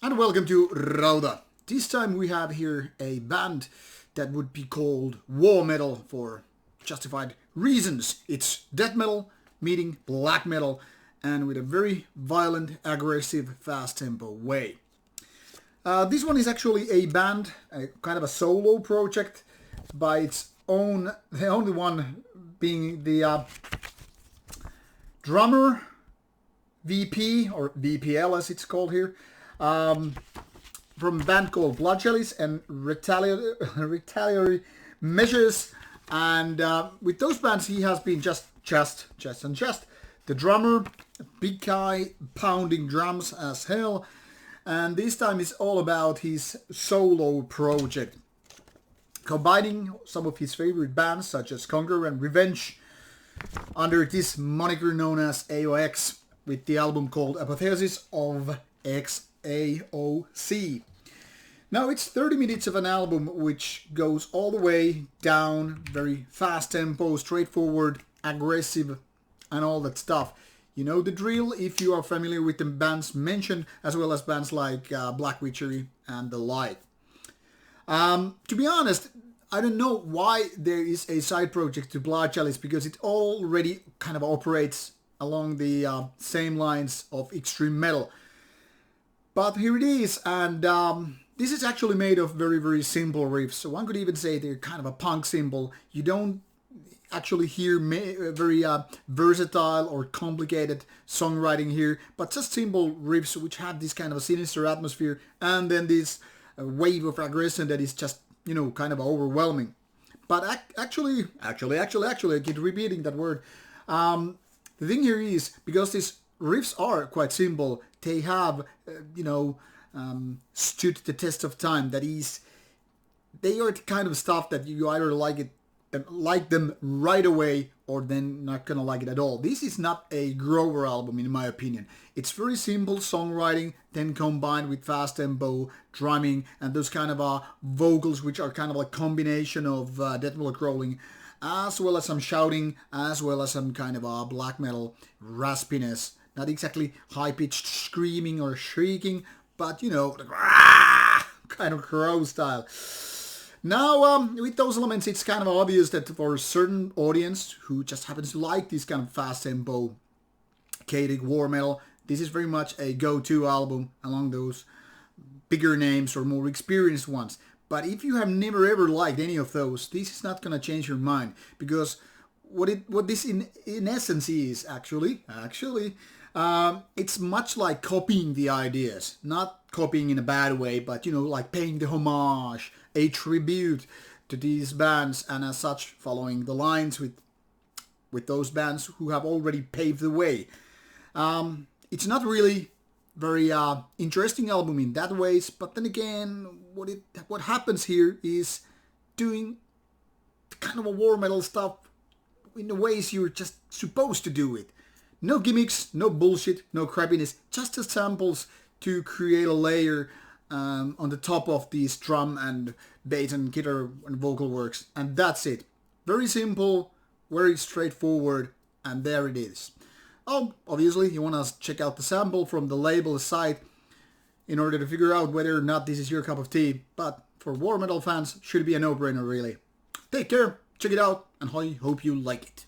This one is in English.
And welcome to Rauta. This time we have here a band that would be called war metal for justified reasons. It's death metal meeting black metal and with a very violent, aggressive, fast tempo way. This one is actually a band, kind of a solo project by its own, the only one being the drummer, VP, or VPL as it's called here, from a band called Blood Jellies and Retaliatory Measures. And with those bands he has been just the drummer, big guy, pounding drums as hell. And this time it's all about his solo project, combining some of his favorite bands such as Conquer and Revenge under this moniker known as AoX, with the album called Apotheosis of XAOC. Now it's 30 minutes of an album which goes all the way down, very fast tempo, straightforward, aggressive and all that stuff. You know the drill if you are familiar with the bands mentioned, as well as bands like Black Witchery and the like. To be honest, I don't know why there is a side project to Blood Chalice, because it already kind of operates along the same lines of extreme metal. But here it is, and this is actually made of very, very simple riffs. So one could even say they're kind of a punk symbol. You don't actually hear very versatile or complicated songwriting here, but just simple riffs which have this kind of a sinister atmosphere, and then this wave of aggression that is just, you know, kind of overwhelming. But actually, I keep repeating that word. The thing here is, because these riffs are quite simple, they have, stood the test of time. That is, they are the kind of stuff that you either like them right away or then not gonna like it at all. This is not a grower album in my opinion. It's very simple songwriting, then combined with fast tempo drumming and those kind of vocals which are kind of like combination of death metal growling, as well as some shouting, as well as some kind of black metal raspiness. Not exactly high-pitched screaming or shrieking, but you know, kind of crow style. Now, with those elements, it's kind of obvious that for a certain audience who just happens to like this kind of fast tempo, chaotic war metal, this is very much a go-to album along those bigger names or more experienced ones. But if you have never ever liked any of those, this is not gonna change your mind, because what this in essence is actually, it's much like copying the ideas, not copying in a bad way, but you know, like paying the homage, a tribute to these bands, and as such following the lines with those bands who have already paved the way. It's not really very interesting album in that ways, but then again, what happens here is doing kind of a war metal stuff in the ways you're just supposed to do it. No gimmicks, no bullshit, no crappiness, just the samples to create a layer on the top of these drum and bass and guitar and vocal works, and that's it. Very simple, very straightforward, and there it is. Oh, obviously you want to check out the sample from the label site in order to figure out whether or not this is your cup of tea, but for war metal fans should be a no-brainer really. Take care, check it out, and I hope you like it.